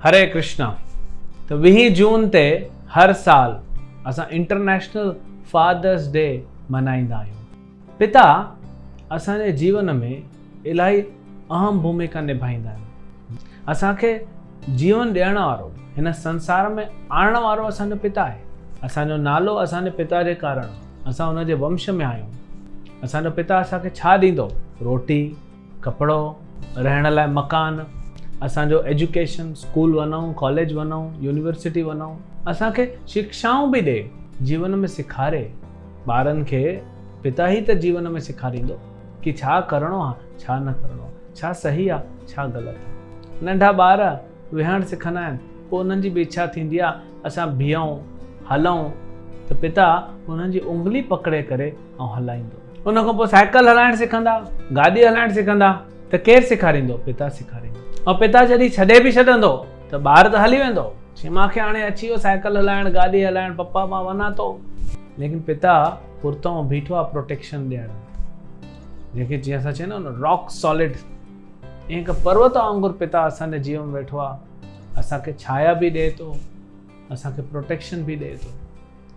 हरे कृष्णा। तो 20 जून ते हर साल असां इंटरनेशनल फादर्स डे मनाईंदा आहियूं। पिता असांजे जीवन में इलाही अहम भूमिका निभाईंदा आहिनि। असांखे जीवन ॾियण वारो, हिन संसार में आणण वारो असांजो पिता आहे। असांजो नालो असांजे पिता जे कारण, असां हुनजे वंश में आहियूं। असांजो पिता असांखे छा ॾींदो? रोटी, कपिड़ो, रहण लाइ मकान, असांजो एजुकेशन, स्कूल वञूं, कॉलेज वञूं, यूनिवर्सिटी वञूं, असांखे शिक्षाऊं बि ॾे, जीवन में सेखारे। ॿारनि खे पिता ई त जीवन में सेखारींदो कि छा करिणो आहे, छा न करिणो आहे, छा सही आहे, छा ग़लति आहे। नंढा ॿार विहण सिखंदा आहिनि, पोइ उन्हनि जी बि इच्छा थींदी आहे असां बीहूं, हलूं, त पिता उन्हनि जी उंगली पकड़े करे ऐं हलाईंदो। उन खां पोइ साइकिल हलाइण सिखंदा, गाॾी हलाइण सिखंदा, त केरु सेखारींदो? पिता सेखारींदो। ऐं पिता जॾहिं छॾे बि छॾंदो त ॿार त हली वेंदो, चई मूंखे हाणे अची वियो साइकिल हलाइण, गाॾी हलाइण, पप्पा मां वञा थो। लेकिन पिता पुरतों बीठो आहे प्रोटेक्शन ॾियण, जेके जीअं असां चवंदा आहियूं न रॉक सॉलिड, ईअं हिकु पर्वत वांगुरु पिता असांजे जीवन में वेठो आहे। असांखे छाया बि ॾिए थो, असांखे प्रोटेक्शन बि ॾिए थो।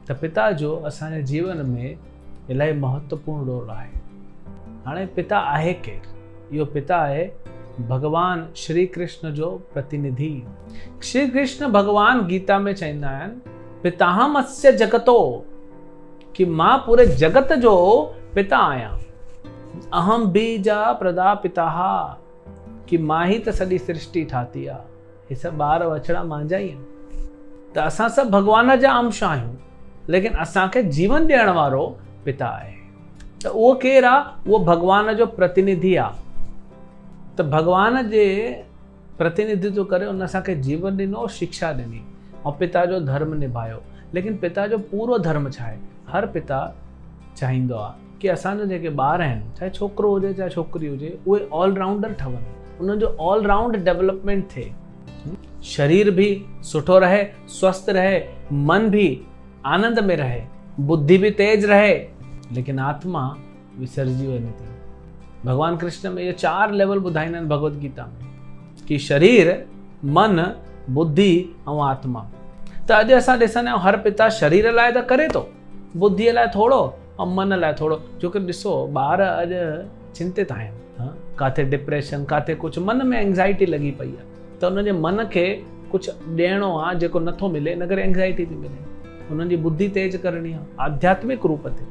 त पिता जो असांजे जीवन में इलाही महत्वपूर्ण रोल आहे। हाणे पिता आहे केरु? इहो पिता आहे भगवान श्री कृष्ण जो प्रतिनिधि। श्री कृष्ण भगवान गीता में चवंदा आहिनि, पिताहमस्य जगतो, कि मां पूरे जगत जो पिता आहियां। अहम बीजा प्रदापिताः, कि मां ही त सॼी सृष्टि ठाती आहे। हे सभु ॿार बछड़ा मुंहिंजा ई आहिनि। त असां सभु भगवान जा अंश आहियूं, लेकिन असांखे जीवन ॾियण वारो पिता आहे। त उहो केरु आहे? उहो भगवान जो प्रतिनिधि आहे। त भगवान जे प्रतिनिधित्व करे उन असांखे जीवन ॾिनो, शिक्षा ॾिनी ऐं पिता जो धर्म निभायो। लेकिन पिता जो पूरो धर्म छा आहे? हर पिता चाहींदो आहे कि असांजा जेके ॿार आहिनि, चाहे छोकिरो हुजे चाहे छोकिरी हुजे, उहे ऑलराउंडर ठहनि, उन्हनि जो ऑलराउंड डेवलपमेंट थिए। शरीर भी सुठो रहे, स्वस्थ रहे, मन भी आनंद में रहे, बुद्धि भी तेज रहे, लेकिन आत्मा विसर्जी वञे थी। भगवान कृष्ण में ये 4 लेवल ॿुधाईंदा आहिनि भगवत गीता में, कि शरीर, मन, बुद्धि ऐं आत्मा। त अॼु असां ॾिसंदा आहियूं हर पिता शरीर लाइ त करे थो, बुद्धीअ लाइ थोरो ऐं मन लाइ थोरो। छोकी ॾिसो ॿार अॼु चिंतित आहिनि, काथे डिप्रेशन, काथे कुझु, मन में एंग्ज़ाइटी लॻी पई आहे। त उनजे मन खे कुझु ॾियणो आहे जेको नथो मिले, इन करे एंग्ज़ाइटी थी मिले। उन्हनि जी बुद्धि तेज करणी आहे आध्यात्मिक रूप ते,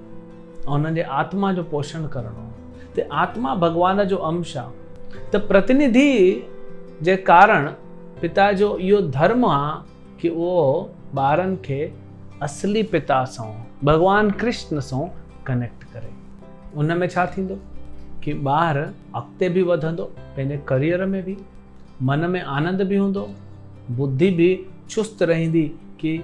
ऐं उन्हनि जे आत्मा जो पोषण करणो आहे। त आत्मा भगवान जो अंश आहे। त प्रतिनिधि जे कारण पिता जो इहो धर्म आहे कि उहो ॿारनि खे असली पिता सां, भगवान कृष्ण सां कनेक्ट करे। उन में छा थींदो कि ॿार अॻिते बि वधंदो, पंहिंजे करियर में बि, मन में आनंद बि हूंदो, बुद्धि बि चुस्त रहंदी कि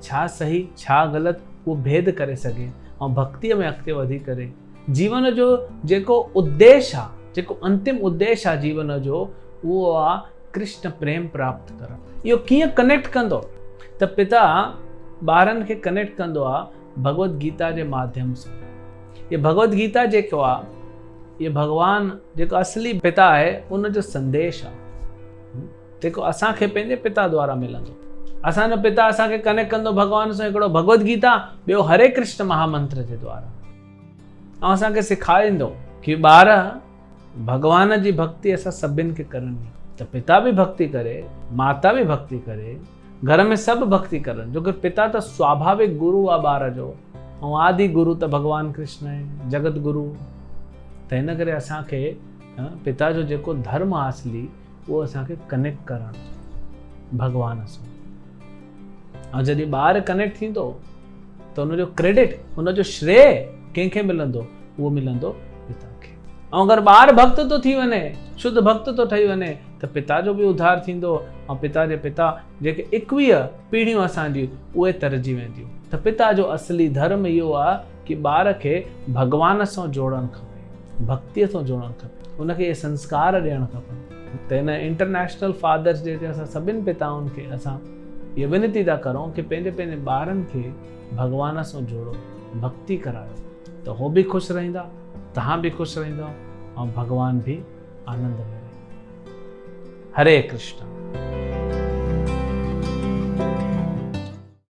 छा सही छा ग़लति उहो भेद करे सघे, ऐं भक्तीअ में अॻिते वधी करे जीवन जो जेको उद्देश्य आहे, जेको अंतिम उद्देश्य आहे जीवन जो, उहो आहे कृष्ण प्रेम प्राप्त करणु। इहो कीअं कनेक्ट कंदो? त पिता ॿारनि खे कनेक्ट कंदो आहे भगवत गीता जे माध्यम सां। ये भगवत गीता जेको आहे, ये भगवान जेको असली पिता आहे उनजो संदेश आहे, जेको असांखे पंहिंजे पिता द्वारा मिलंदो। असांजो पिता असांखे कनेक्ट कंदो भगवान सां, हिकिड़ो भगवत गीता, ॿियो हरे कृष्ण महामंत्र जे द्वारा। ऐं असांखे सेखारींदो कि ॿार भगवान जी भक्ति असां सभिनि खे करणी। त पिता बि भक्ति करे, माता बि भक्ति करे, घर में सभु भक्ति करनि, जो कि पिता त स्वाभाविक गुरु आहे ॿार जो, ऐं आदि गुरु त भगवान कृष्ण आहे, जगत गुरु। त हिन करे असांखे पिता जो जेको धर्म आहे असली, उहो असांखे कनेक्ट करणु भगवान सां। ऐं जॾहिं ॿार कनेक्ट थींदो त उनजो क्रेडिट, उनजो श्रेय कंहिंखे मिलंदो? उहो मिलंदो पिता खे। ऐं अगरि ॿार भक्त तो थी वञे, शुद्ध भक्त तो ठही वञे, त पिता जो बि उद्धार थींदो, ऐं पिता जे पिता जेके 21 पीढ़ियूं असांजी उहे तरजी वेंदियूं। त पिता जो असली धर्म इहो आहे कि ॿार खे भगवान सां जोड़णु खपे, भक्तीअ सां जोड़णु खपे, उनखे इहे संस्कार ॾियणु खपनि। त हिन इंटरनेशनल फादर्स डे ते असां सभिनि पिताउनि खे असां इहा विनती था करूं कि पंहिंजे पंहिंजे ॿारनि खे भगवान सां जोड़ो, भक्ति करायो, त हो बि ख़ुशि रहंदा, तव्हां बि ख़ुशि रहंदो, ऐं भगवान भी आनंद में रहे। हरे कृष्ण।